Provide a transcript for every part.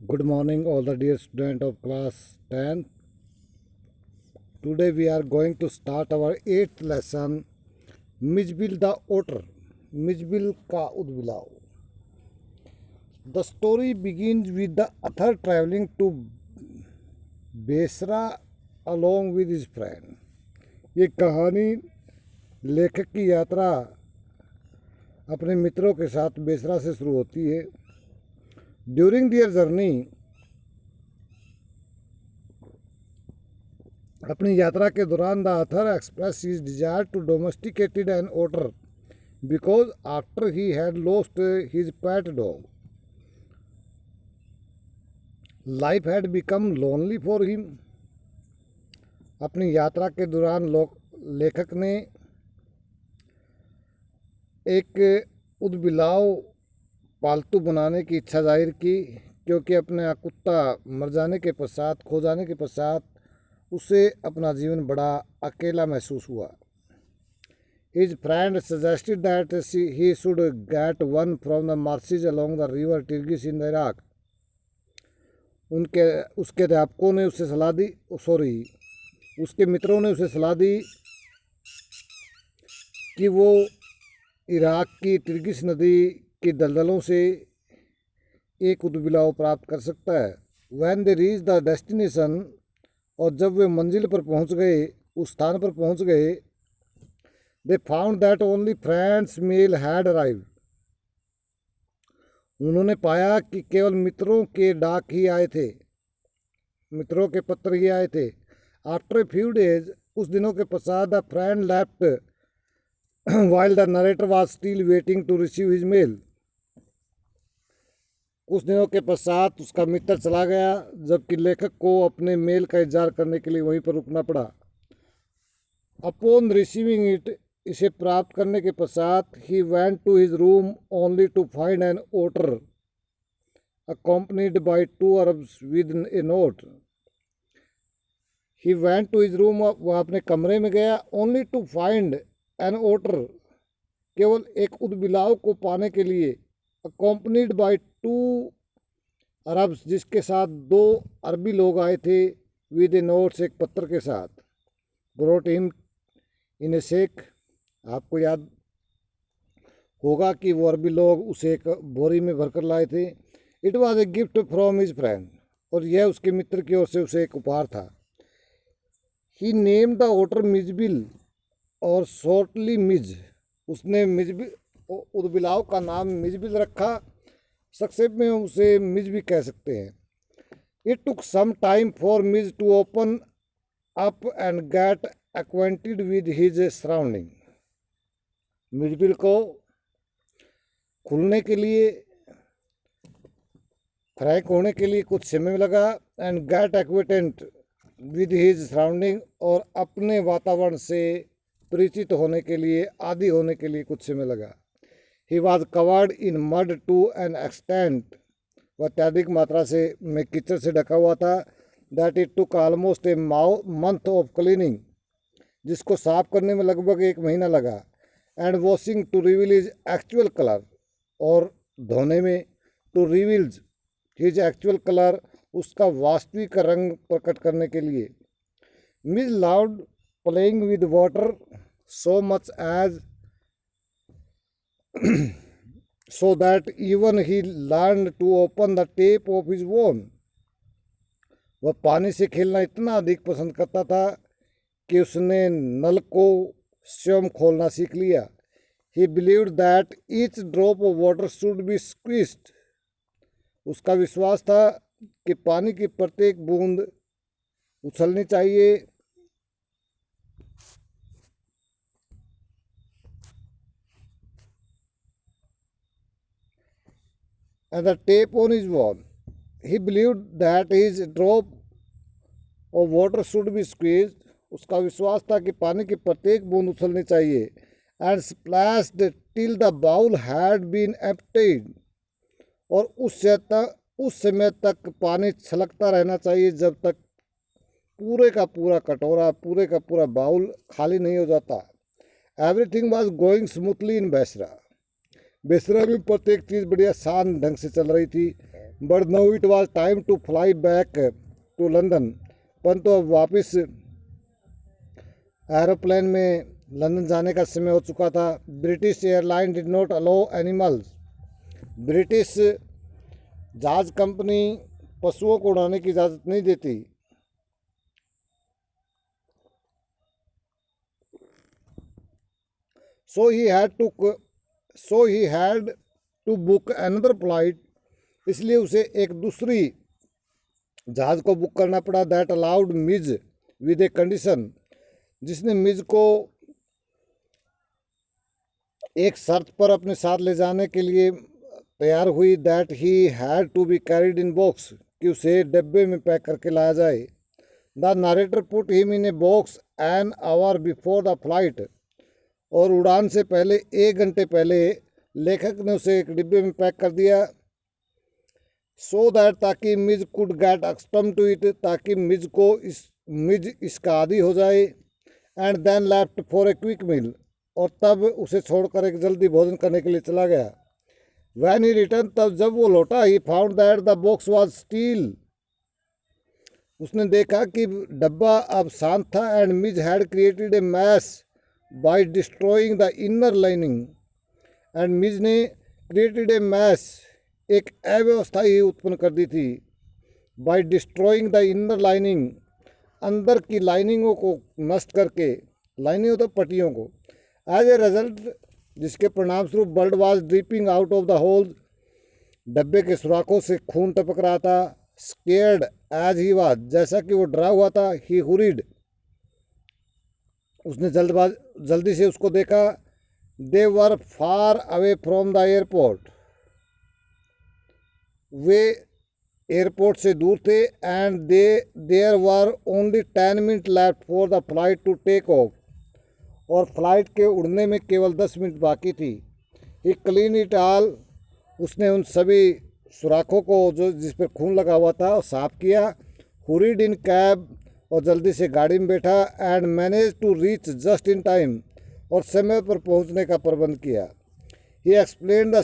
Good morning, all the dear student of class 10. Today we are going to start our 8th lesson, Mijbil the Otter. Mijbil ka Udbilav. The story begins with the author traveling to Besra along with his friend. ये कहानी लेखक की यात्रा अपने मित्रों के साथ बेसरा से शुरू होती है. ड्यूरिंग दियर जर्नी, अपनी यात्रा के दौरान the author express his desire to domesticated an otter because after he had lost his pet dog life had become lonely for him. अपनी यात्रा के दौरान लेखक ने एक उदबिलाव पालतू बनाने की इच्छा जाहिर की क्योंकि अपना कुत्ता मर जाने के पश्चात खो जाने के पश्चात उसे अपना जीवन बड़ा अकेला महसूस हुआ. His friend suggested that he should get one from the marshes along the river Tigris in the Iraq. उसके अध्यापकों ने उसे सलाह दी उसके मित्रों ने उसे सलाह दी कि वो इराक की टिर्गिस नदी की दलदलों से एक उदबिलाव प्राप्त कर सकता है. When they reach the destination, और जब वे मंजिल पर पहुंच गए, उस स्थान पर पहुंच गए, they found that only friends mail had arrived. उन्होंने पाया कि केवल मित्रों के डाक ही आए थे, मित्रों के पत्र ही आए थे. आफ्टर ए फ्यू डेज, कुछ दिनों के पश्चात, the friend left while the narrator was still waiting to receive his mail. कुछ दिनों के पश्चात उसका मित्र चला गया जबकि लेखक को अपने मेल का इंतजार करने के लिए वहीं पर रुकना पड़ा. अपॉन रिसीविंग इट, इसे प्राप्त करने के पश्चात, he went to his room only to find an otter accompanied by 2 Arabs with a note. He went to his room, वह अपने कमरे में गया, only to find an otter, केवल एक उदबिलाव को पाने के लिए, accompanied by 2 Arabs, जिसके साथ 2 अरबी लोग आए थे, with a note, एक पत्र के साथ. brought him in a sack. आपको याद होगा कि वो अरबी लोग उसे एक बोरी में भरकर लाए थे. It was a gift from his friend, और यह उसके मित्र की ओर से उसे एक उपहार था. ही नेम द ओटर मिजबिल और शॉर्टली मिज. उसने मिजबिल उदबिलाव का नाम मिजबिल रखा, संक्षेप में उसे मिज भी कह सकते हैं. It took some time for Mij to open up and get acquainted with his surrounding. Mijbil को खुलने के लिए, फ्रैंक होने के लिए कुछ समय लगा, and get acquainted with his surrounding, और अपने वातावरण से परिचित होने के लिए, आदि होने के लिए कुछ समय लगा. He was covered in mud to an extent, वह अत्यधिक मात्रा से में कीचड़ से ढका हुआ था. That it took almost a month of cleaning, जिसको साफ करने में लगभग 1 महीना लगा. And washing to reveal his actual colour, और धोने में to reveals his actual colour, उसका वास्तविक रंग प्रकट करने के लिए. Mij loved playing with water so much as so that even he learned to open the tap of his own. वह पानी से खेलना इतना अधिक पसंद करता था कि उसने नल को स्वयं खोलना सीख लिया. He believed that each drop of water should be squeezed. उसका विश्वास था कि पानी की प्रत्येक बूंद उछलनी चाहिए. And the tap on his wall. He believed that his drop of water should be squeezed. उसका विश्वास था कि पानी की प्रत्येक बूंद उछलनी चाहिए. And splashed till the bowl had been emptied. और उस समय तक पानी छलकता रहना चाहिए जब तक पूरे का पूरा कटोरा, पूरे का पूरा बाउल खाली नहीं हो जाता. एवरीथिंग वॉज गोइंग स्मूथली इन बेसरा. बेसरा में प्रत्येक चीज़ बढ़िया आसान ढंग से चल रही थी. But no it was time to fly back to London. परंतु अब वापस एरोप्लेन में लंदन जाने का समय हो चुका था। British airline did not allow animals. British जहाज कंपनी पशुओं को उड़ाने की इजाज़त नहीं देती। So he had to book another flight. इसलिए उसे एक दूसरी जहाज़ को बुक करना पड़ा। That allowed Mij with a condition, जिसने मिज को एक शर्त पर अपने साथ ले जाने के लिए तैयार हुई। That he had to be carried in box, कि उसे डब्बे में पैक करके लाया जाए। The narrator put him in a box an hour before the flight. और उड़ान से पहले 1 घंटे पहले लेखक ने उसे एक डिब्बे में पैक कर दिया। सो दैट, ताकि Mij could get accustom to it, ताकि मिज इसका आदी हो जाए। And then left for a quick meal, और तब उसे छोड़कर एक जल्दी भोजन करने के लिए चला गया। वैन ही रिटर्न, तब जब वो लौटा, he found that the box was still. उसने देखा कि डब्बा अब शांत था। And Mij had created a mess by destroying the inner lining. And Mij ने क्रिएटेड ए मैस, एक अव्यवस्था ही उत्पन्न कर दी थी। By destroying the inner lining, अंदर की लाइनिंगों को नष्ट करके, लाइनिंग तो पट्टियों को। एज ए रिजल्ट, जिसके परिणाम स्वरूप blood was dripping out of the hole, डब्बे के सुराखों से खून टपक रहा था। स्केर्ड एज ही वाज, जैसा कि वो डरा हुआ था। ही हुरीड, उसने जल्दी से उसको देखा। They were far away from the airport, वे एयरपोर्ट से दूर थे। And there were only 10 minute left for the flight to take off, और फ्लाइट के उड़ने में केवल 10 मिनट बाकी थी। ही क्लीन इट ऑल, उसने उन सभी सुराखों को जो जिस पर खून लगा हुआ था साफ किया। हुरीड इन कैब, और जल्दी से गाड़ी में बैठा। And manage to reach just in time, और समय पर पहुंचने का प्रबंध किया। He explain the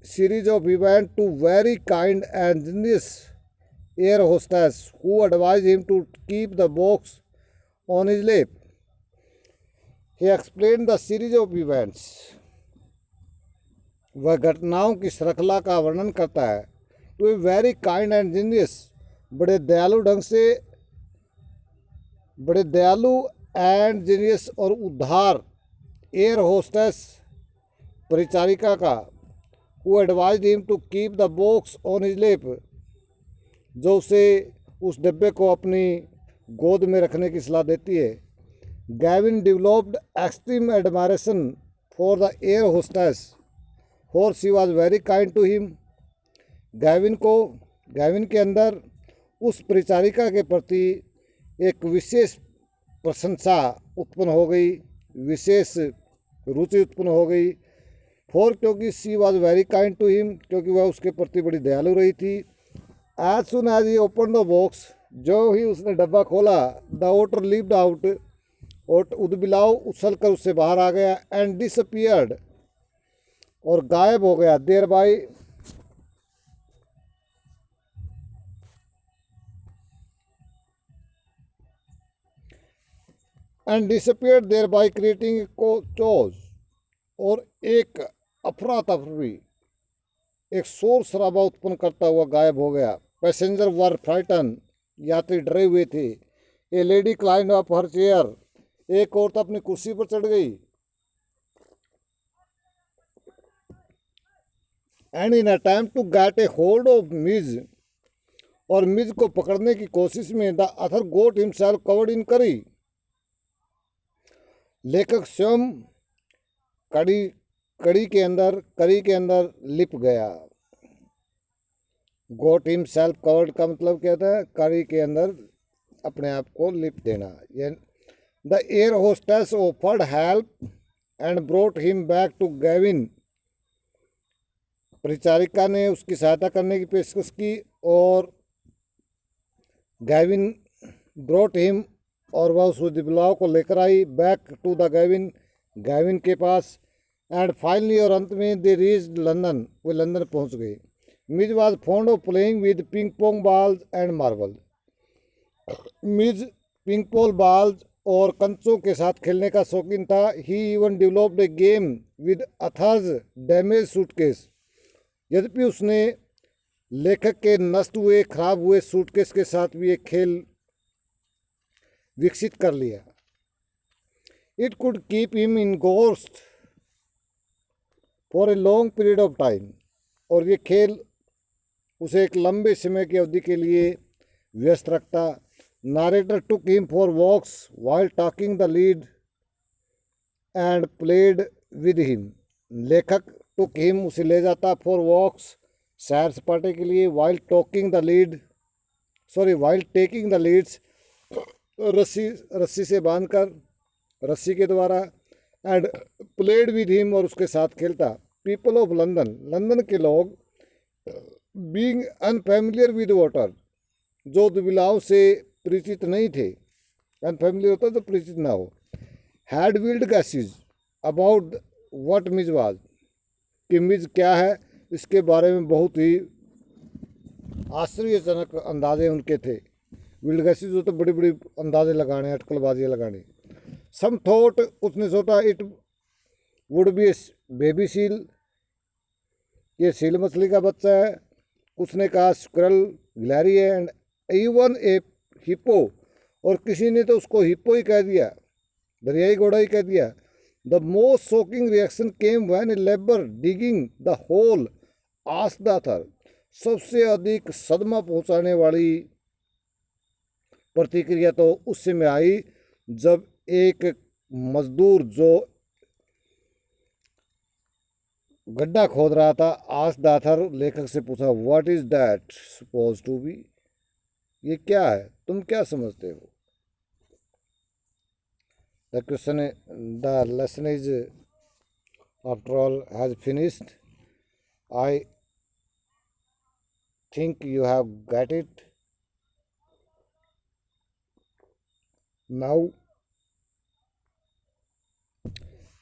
series of event to very kind and genius air hostess who advise him to keep the box on his lap. He explain the series of events, वह घटनाओं की श्रृंखला का वर्णन करता है। To a very kind and genius, बड़े दयालु एंड जीनियस और उदार एयर होस्टेस, परिचारिका का। Who advised him to keep the box on his lap, जो उसे उस डब्बे को अपनी गोद में रखने की सलाह देती है। Gavin developed extreme admiration for the air hostess for she was very kind to him. Gavin के अंदर उस परिचारिका के प्रति एक विशेष प्रशंसा उत्पन्न हो गई, विशेष रुचि उत्पन्न हो गई। फॉर, क्योंकि she was very kind to him, क्योंकि वह उसके प्रति बड़ी दयालु रही थी। As soon as he open the box, जो ही उसने डब्बा खोला, द ओटर लीव्ड आउट, और उदबिलाव उछल कर उससे बाहर आ गया। एंड डिसअपियर्ड, और गायब हो गया। Thereby, and disappeared thereby creating chaos, और एक अफरा तफरी, एक शोर शराबा उत्पन्न करता हुआ गायब हो गया। पैसेंजर वर फ्राइटन, यात्री डरे हुए थे। A lady climb up her chair, एक औरत अपनी कुर्सी पर चढ़ गई। And in attempt to get a hold of Mij, और मिज को पकड़ने की कोशिश में the author got himself covered in curry. लेखक स्वयं करी के अंदर लिप गया। गोट हिमसेल्फ कवर्ड का मतलब क्या था? करी के अंदर अपने आप को लिप देना। The air hostess offered help and brought him back to Gavin, परिचारिका ने उसकी सहायता करने की पेशकश की, और गैविन ब्रोट हिम, और वह उस दिबलाव को लेकर आई। बैक टू द गैविन के पास। एंड फाइनली, और अंत में दे रीच्ड लंदन, वो लंदन पहुंच गए। Mij was fond of playing with ping pong balls and marble. Mij ping pong balls और कंचों के साथ खेलने का शौकीन था। He even developed a game with author's damage suitcase. यद्यपि उसने लेखक के नष्ट हुए खराब हुए सूटकेस के साथ भी एक खेल विकसित कर लिया। It could keep him in ghost for a long period of time. और ये खेल उसे एक लंबे समय की अवधि के लिए व्यस्त रखता। Narrator took him for walks while talking the lead and played with him. लेखक टुक हिम उसे ले जाता फॉर वॉक्स सैर सपाटे के लिए, वाइल टेकिंग द लीड्स रस्सी से बांधकर, रस्सी के द्वारा, एंड प्लेड विद हिम और उसके साथ खेलता। पीपल ऑफ लंदन के लोग बीइंग अनफेमिलियर विद वाटर, जो दुबलाव से परिचित नहीं थे, अनफेमिलियर होता तो परिचित ना हो, had wild guesses about what Mij was, कि मिज क्या है इसके बारे में बहुत ही आश्चर्यजनक अंदाजे उनके थे। विल्ड गैसेज हो तो बड़ी बड़ी अंदाजे लगाने, अटकलबाजियाँ लगाने। सम थॉट, उसने सोचा, it would B baby seal, ये सील मछली का बच्चा है। उसने कहा स्क्विरल गिलहरी है, एंड इवन ए हिप्पो, और किसी ने तो उसको हिप्पो ही कह दिया, दरियाई घोड़ा ही कह दिया। The most shocking reaction came when a labour digging the hole asked the author. सबसे अधिक सदमा पहुंचाने वाली प्रतिक्रिया तो उस समय आई जब एक मजदूर जो गड्ढा खोद रहा था, आस्क्ड द अथर, लेखक से पूछा, what is that suppose to be, ये क्या है, तुम क्या समझते हो। The question, the lesson is after all has finished. I think you have got it. Now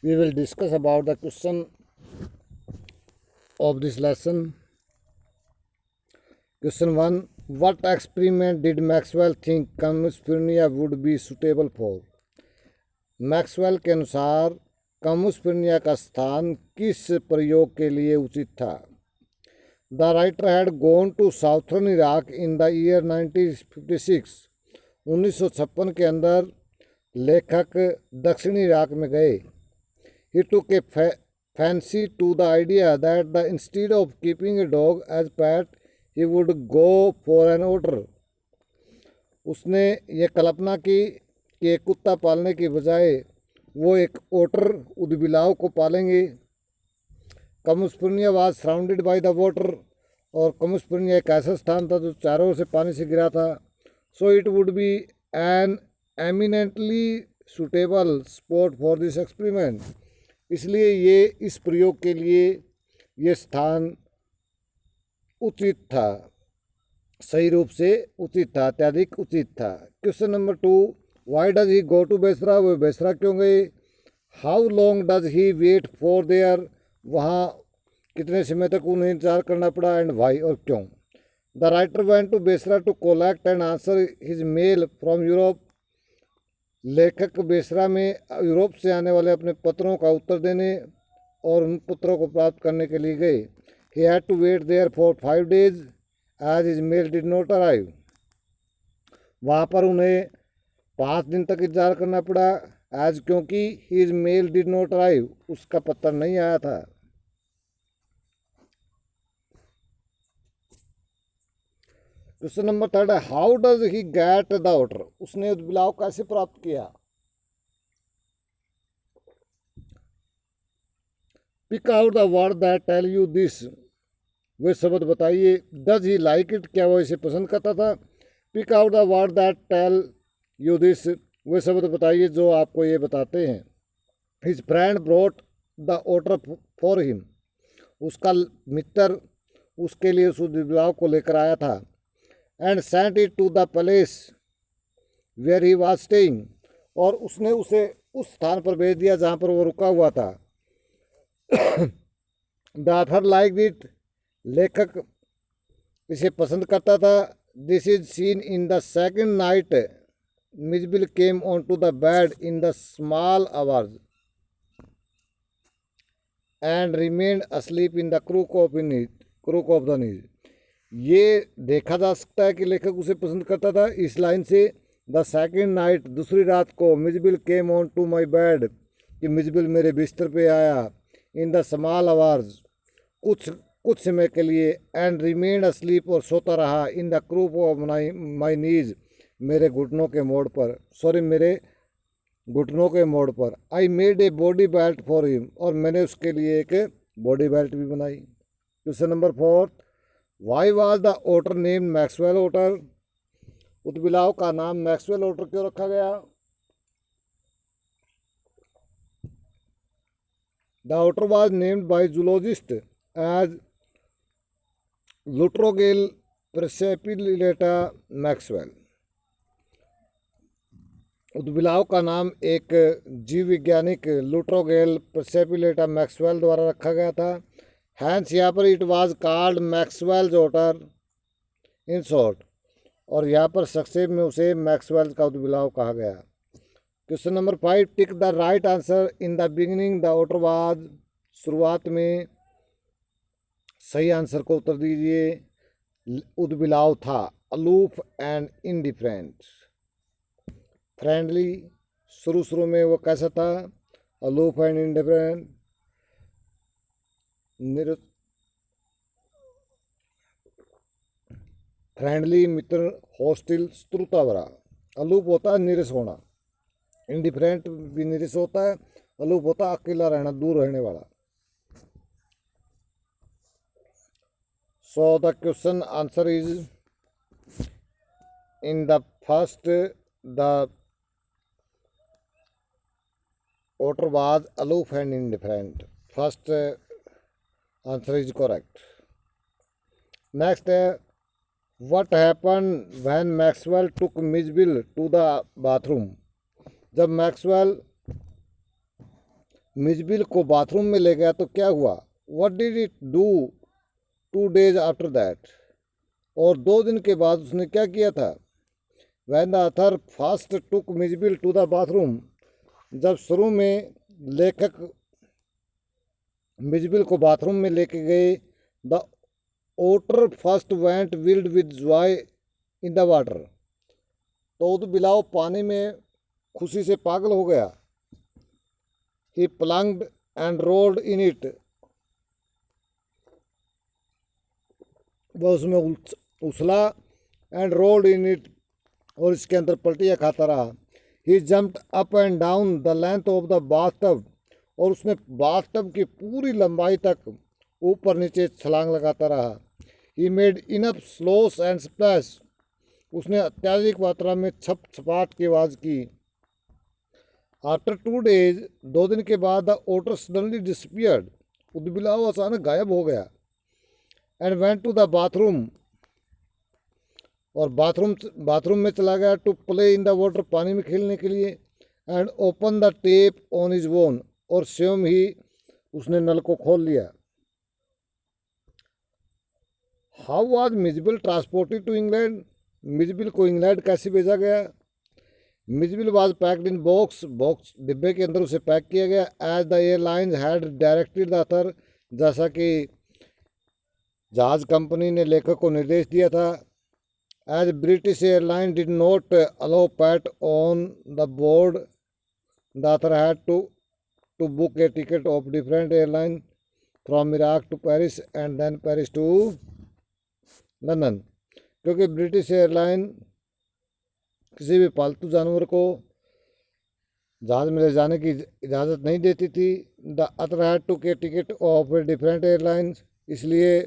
we will discuss about the question of this lesson. Question 1. What experiment did Maxwell think Campuspernia would be suitable for? Maxwell के अनुसार कम्युस्पर्निया का स्थान किस प्रयोग के लिए उचित था। The writer had gone to southern Iraq in the year 1956. 1956 के अंदर लेखक दक्षिणी इराक में गए। He took a fancy to the idea that instead of keeping a dog as pet, he would go for an otter. उसने ये कल्पना की कि एक कुत्ता पालने की बजाय वो एक ओटर उदबिलाव को पालेंगे। Camusfearna was surrounded by the water, और कम्युस्पर्निया एक ऐसा स्थान था जो चारों ओर से पानी से घिरा था। So it would be an eminently suitable spot for this experiment. इसलिए ये इस प्रयोग के लिए ये स्थान उचित था, सही रूप से उचित था, अत्यधिक उचित था। Question number 2, why does he go to Basra, वो बेसरा क्यों गए। How long does he wait for there, वहाँ कितने समय तक उन्हें इंतजार करना पड़ा, एंड वाई, और क्यों। The writer went to Basra to collect and answer his mail from Europe. लेखक बेसरा में यूरोप से आने वाले अपने पत्रों का उत्तर देने और उन पत्रों को प्राप्त करने के लिए गए। He had to wait there for 5 days as his mail did not arrive. वहाँ पर उन्हें 5 दिन तक इंतजार करना पड़ा, एज क्योंकि his mail did not arrive, उसका पत्र नहीं आया था। क्वेश्चन नंबर 3 है, how does he get the order, उसने उद्बिलाव कैसे प्राप्त किया। Pick out the word that tell you this, वे शब्द बताइए। डज ही लाइक इट, क्या वो इसे पसंद करता था। Pick out the word that tell you this, वे शब्द बताइए जो आपको ये बताते हैं। His friend brought the order for him, उसका मित्र उसके लिए उस उद्बिलाव को लेकर आया था। And sent it to the palace where he was staying, और उसने उसे उस स्थान पर भेज दिया जहाँ पर वो रुका हुआ था। द ऑथर लाइक इट, लेखक इसे पसंद करता था। This is seen in the second night Mijbil came on to the bed in the small hours and remained asleep in the crook of the knees. ये देखा जा सकता है कि लेखक उसे पसंद करता था इस लाइन से, द सेकेंड नाइट, दूसरी रात को, Mijbil came on to my bed, कि मिजबिल मेरे बिस्तर पे आया, इन द स्मॉल आवर्स, कुछ समय के लिए, एंड रिमेन्ड अस्लीप, और सोता रहा, in the crook of my knees, मेरे घुटनों के मोड़ पर, मेरे घुटनों के मोड़ पर। I made a body belt for him, और मैंने उसके लिए एक बॉडी बेल्ट भी बनाई। Question number 4, why was the otter name Maxwell otter? उत्बिलाव का नाम मैक्सवेल ओटर क्यों रखा गया? The otter was named by zoologist as Lutrogale perspicillata Maxwell. उत्बिलाव का नाम एक जीव वैज्ञानिक लुट्रोगेल प्रेसेपिलेटा मैक्सवेल द्वारा रखा गया था। हैंस यहाँ पर it was called Maxwell's otter in short, और यहाँ पर संक्षेप में उसे मैक्सवेल का उत्बिलाव कहा गया। Question number 5, tick the right answer in the beginning the otter was, शुरुआत में सही आंसर को उत्तर दीजिए। उत्बिलाव था अलूफ एंड इनडिफरेंट। फ्रेंडली, शुरू में वो कैसा था? Aloof and indifferent. Friendly Mitra, hostile शत्रुता भरा। अलूप होता है निरस होना, इंडिफरेंट भी निरस होता है, अलूप होता है अकेला रहना, दूर रहने वाला। So the question answer is in the first the otter was aloof and indifferent. First answer is correct. Next, what happened when Maxwell took Miss to the bathroom? जब मैक्सवेल मिजबिल को bathroom में ले गया तो क्या हुआ? What did it do 2 days after that? और 2 दिन के बाद उसने क्या किया था? When the author first took Miss to the bathroom, जब शुरू में लेखक मिजबिल को बाथरूम में लेके गए, the otter first went wild with joy in the water, तो उत्बिलाव पानी में खुशी से पागल हो गया। He plunged and rolled in it, वह उसमें उछला, एंड रोल्ड इन इट, और इसके अंदर पलटियाँ खाता रहा। He jumped up and down the length of the bathtub, और उसने बाथटब की पूरी लंबाई तक ऊपर नीचे छलांग लगाता रहा। He made enough slosh and splash, उसने अत्याधिक मात्रा में छप छपाट की आवाज़ की। आफ्टर 2 days, 2 दिन के बाद, द ओटर सडनली डिसपियर्ड, उत्बिलाव अचानक गायब हो गया। And went to the bathroom, और बाथरूम में चला गया। To play in the water, पानी में खेलने के लिए। And open the tap on his own, और स्वयं ही उसने नल को खोल लिया। How was Mijbil transported to England? Mijbil को इंग्लैंड कैसे भेजा गया? Mijbil was packed in box, डिब्बे के अंदर उसे पैक किया गया। As the airlines had directed the author, जैसा कि जहाज कंपनी ने लेखक को निर्देश दिया था। As British Airlines did not allow pet on the board, the author had to book a ticket of different airline from Iraq to Paris and then Paris to London, क्योंकि ब्रिटिश एयरलाइन किसी भी पालतू जानवर को जहाज में ले जाने की इजाज़त नहीं देती थी। द अथर हैड टू के टिकट ऑफ डिफरेंट एयरलाइंस, इसलिए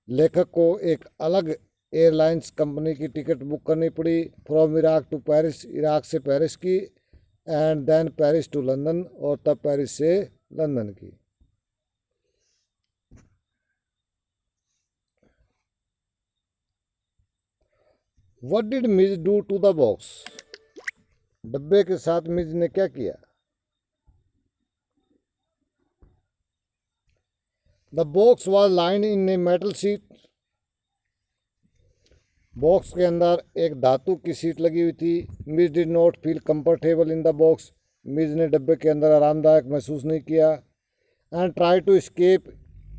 लेखक को एक अलग एयरलाइंस कंपनी की टिकट बुक करनी पड़ी। From Iraq to Paris, Iraq से पेरिस की, and then Paris to London, और तब पेरिस से लंदन की। What did Mij do to the box? डब्बे के साथ मिज ने क्या किया? The box was line in a metal sheet, box के अंदर एक धातु की सीट लगी हुई थी। Miss did not feel comfortable in the box. Mij ने डब्बे के अंदर आरामदायक महसूस नहीं किया। एंड ट्राई टू स्केप,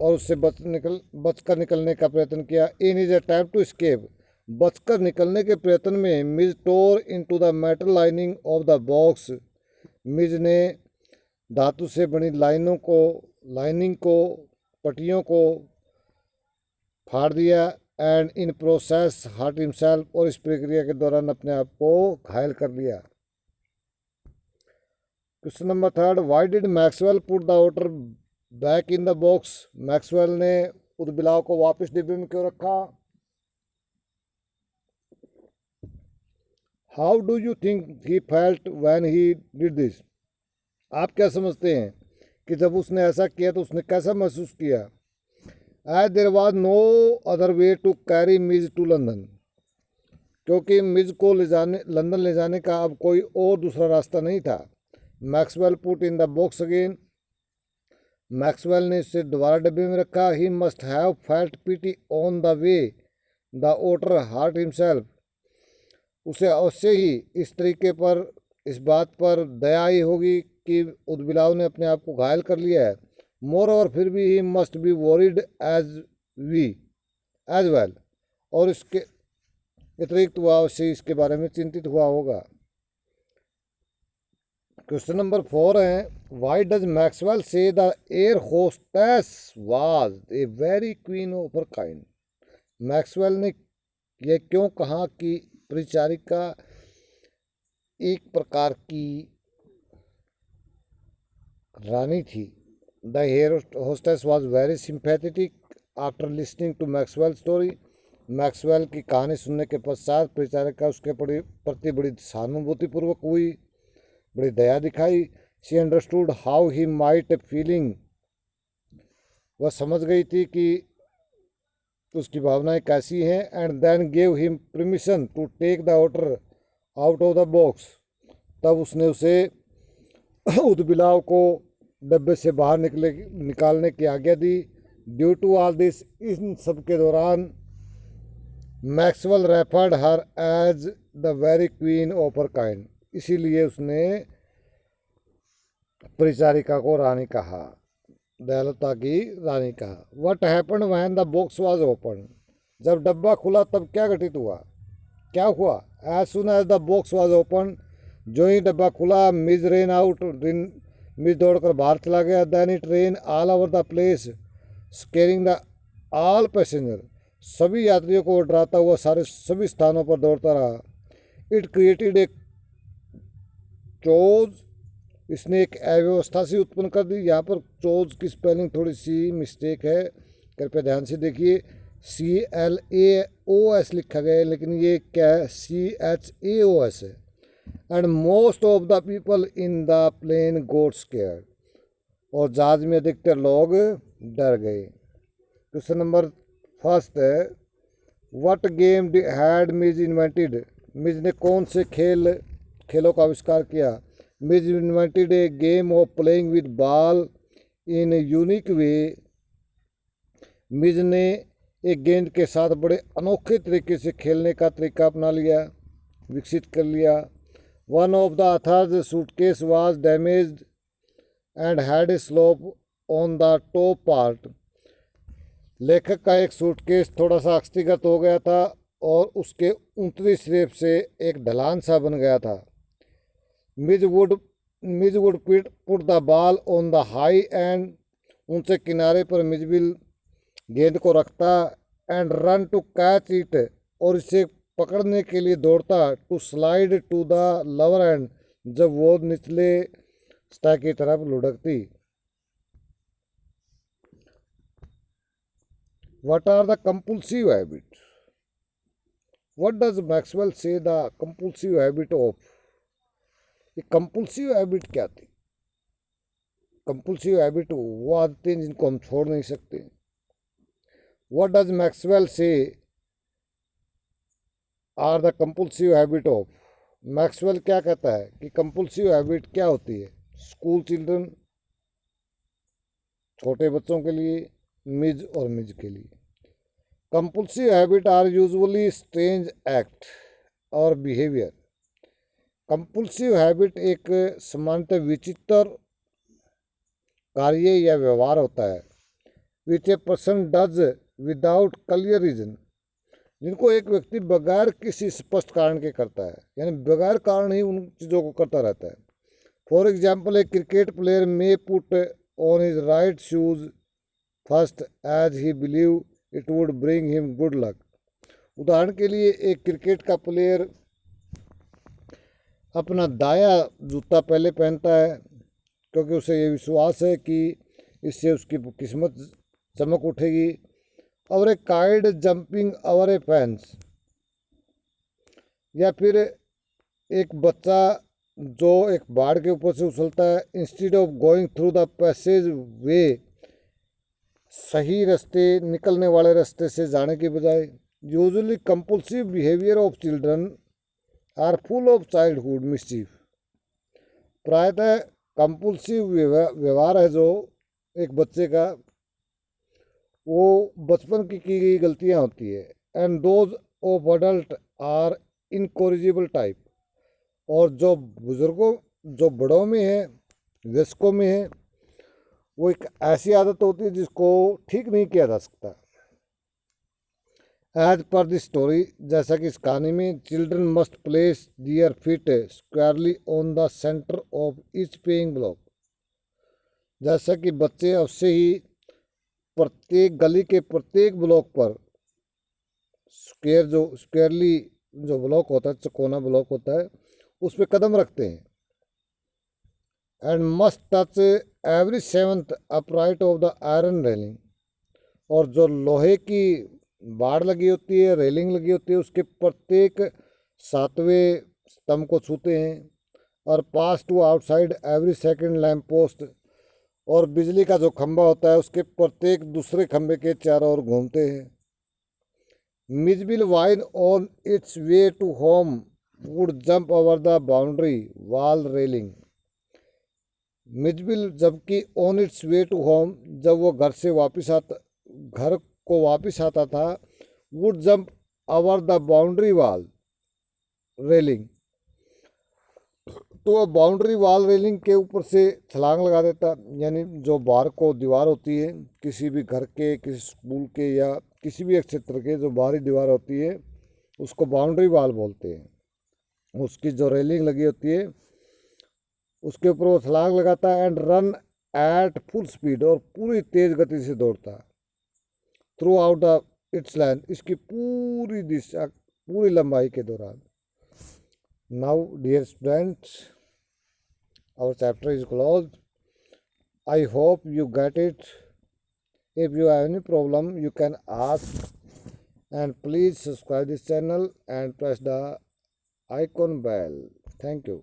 और उससे बचकर निकलने का प्रयत्न किया। In his attempt to escape, बचकर निकलने के प्रयत्न में Mij tore into the metal lining of the box. Mij ने धातु से बनी लाइनिंग को, पट्टियों को फाड़ दिया। And in process hurt himself, और इस प्रक्रिया के दौरान अपने आप को घायल कर लिया। Question number 3, why did Maxwell put the otter back in the box. Maxwell ने उदबिलाव को वापस डिब्बे में क्यों रखा। How do you think he felt when he did this. आप क्या समझते हैं कि जब उसने ऐसा किया तो उसने कैसा महसूस किया। As there was no other way to carry Mij to London, क्योंकि मिज को लंदन ले जाने का अब कोई और दूसरा रास्ता नहीं था। Maxwell put in the box again, Maxwell ने इसे दोबारा डब्बे में रखा। He must have felt pity on the way the otter hurt himself, उसे अवश्य ही इस तरीके पर, इस बात पर दया आई होगी कि उदबिलाव ने अपने आप को घायल कर लिया है। मोर ओवर फिर भी he must be worried as well, और इसके अतिरिक्त वह अवश्य इसके बारे में चिंतित हुआ होगा। क्वेश्चन नंबर 4 है, वाई डज मैक्सवेल से the air hostess was a very queen of her kind. Maxwell ने यह क्यों कहा कि परिचारिका एक प्रकार की रानी थी। The air hostess was very sympathetic after listening to Maxwell story. Maxwell की कहानी सुनने के पश्चात परिचारिका उसके प्रति बड़ी सहानुभूतिपूर्वक हुई, बड़ी दया दिखाई। She understood how he might feeling, वह समझ गई थी कि उसकी भावनाएं कैसी हैं। And then gave him permission to take the otter out of the box, तब उसने उसे उदबिलाव को डब्बे से बाहर निकालने की आज्ञा दी। ड्यू टू ऑल दिस, इन सब के दौरान Maxwell referred her as the very queen of her kind, इसीलिए उसने परिचारिका को रानी कहा, दयालुता की रानी कहा। What happen when the box was open, जब डब्बा खुला तब क्या घटित हुआ, क्या हुआ। As soon as the box was open, जो ही डब्बा खुला, मिज रेन आउट, मिज दौड़कर बाहर चला गया। Then it ran all over the place scaring the all passenger, सभी यात्रियों को डराता हुआ सभी स्थानों पर दौड़ता रहा। इट क्रिएटेड ए चोज, इसने एक अव्यवस्था सी उत्पन्न कर दी। यहाँ पर चोज की स्पेलिंग थोड़ी सी मिस्टेक है, कृपया ध्यान से देखिए। CLAOS लिखा गया है, लेकिन ये क्या है, CHAOS है। And most of the people in the plane got scared, और जहाज में अधिकतर लोग डर गए। क्वेश्चन नंबर 1 है, what game had Mij invented. Mij ने कौन से खेलों का आविष्कार किया। Mij invented a game of playing with ball in unique way, Mij ने एक गेंद के साथ बड़े अनोखे तरीके से खेलने का तरीका अपना लिया, विकसित कर लिया। One of the author's suitcase was damaged and had a slope on the top part, लेखक का एक सूटकेस थोड़ा सा अक्षतिगत हो गया था और उसके ऊपरी सिरे से एक ढलान सा बन गया था। Mij would put the ball on the high end, ऊंचे किनारे पर मिजबिल गेंद को रखता। And run to catch it, और इसे पकड़ने के लिए दौड़ता। To slide to the lower end, जब वो निचले सतह की तरफ लुढ़कती। What are the compulsive habits? What does Maxwell say the compulsive habit of? ये compulsive habit क्या थी। compulsive habit वो आदतें जिनको हम छोड़ नहीं सकते। What does Maxwell say are the compulsive habit of? Maxwell क्या कहता है कि compulsive habit क्या होती है। स्कूल चिल्ड्रन, छोटे बच्चों के लिए, मिज और मिज के लिए। Compulsive habits are usually strange act or behavior. Compulsive habit एक सामान्यतः विचित्र कार्य या व्यवहार होता है which a person does without clear reason, जिनको एक व्यक्ति बगैर किसी स्पष्ट कारण के करता है, यानी बगैर कारण ही उन चीज़ों को करता रहता है। For example, a cricket player may put on his right shoes first as he believe it would bring him good luck. उदाहरण के लिए एक क्रिकेट का प्लेयर अपना दाया जूता पहले पहनता है क्योंकि उसे ये विश्वास है कि इससे उसकी किस्मत चमक उठेगी। और ए काइड जंपिंग ओवर ए फेंस, या फिर एक बच्चा जो एक बाड़ के ऊपर से उछलता है, instead of going through the passage way, सही रास्ते निकलने वाले रास्ते से जाने के बजाय। Usually compulsive behaviour of children are full of childhood mischief. प्रायतः कंपल्सिव व्यवहार है जो एक बच्चे का, वो बचपन की गई गलतियां होती है। And those of adult are incorrigible type, और जो बुजुर्गों जो बड़ों में है, वयस्कों में है, वो एक ऐसी आदत होती है जिसको ठीक नहीं किया जा सकता। एज पर द स्टोरी, जैसा कि इस कहानी में, children must place their feet squarely on the centre of each paving block. जैसा कि बच्चे अवश्य ही प्रत्येक गली के प्रत्येक ब्लॉक पर स्क्वायरली जो ब्लॉक होता है, चौकोना ब्लॉक होता है, उस पर कदम रखते हैं। And must touch every seventh upright of the iron railing, और जो लोहे की बाड़ लगी होती है, रेलिंग लगी होती है, उसके प्रत्येक 7वें स्तंभ को छूते हैं। और pass to outside every second lamp post, और बिजली का जो खंभा होता है उसके प्रत्येक दूसरे खंभे के चारों ओर घूमते हैं। Mijbil while on its way to home would jump over the boundary wall railing. Mijbil जबकि on its way to home, जब वो घर को वापस आता था, would jump over the boundary wall railing, तो बाउंड्री वॉल रेलिंग के ऊपर से छलांग लगा देता। यानी जो बाहर को दीवार होती है किसी भी घर के, किसी स्कूल के, या किसी भी क्षेत्र के जो बाहरी दीवार होती है उसको बाउंड्री वॉल बोलते हैं। उसकी जो रेलिंग लगी होती है उसके ऊपर वो छलांग लगाता है। And run at full speed, और पूरी तेज गति से दौड़ता through out the it's land, इसकी पूरी दिशा, पूरी लंबाई के दौरान। Now, dear students, our chapter is closed. I hope you get it. If you have any problem, you can ask, and please subscribe this channel and press the icon bell. Thank you.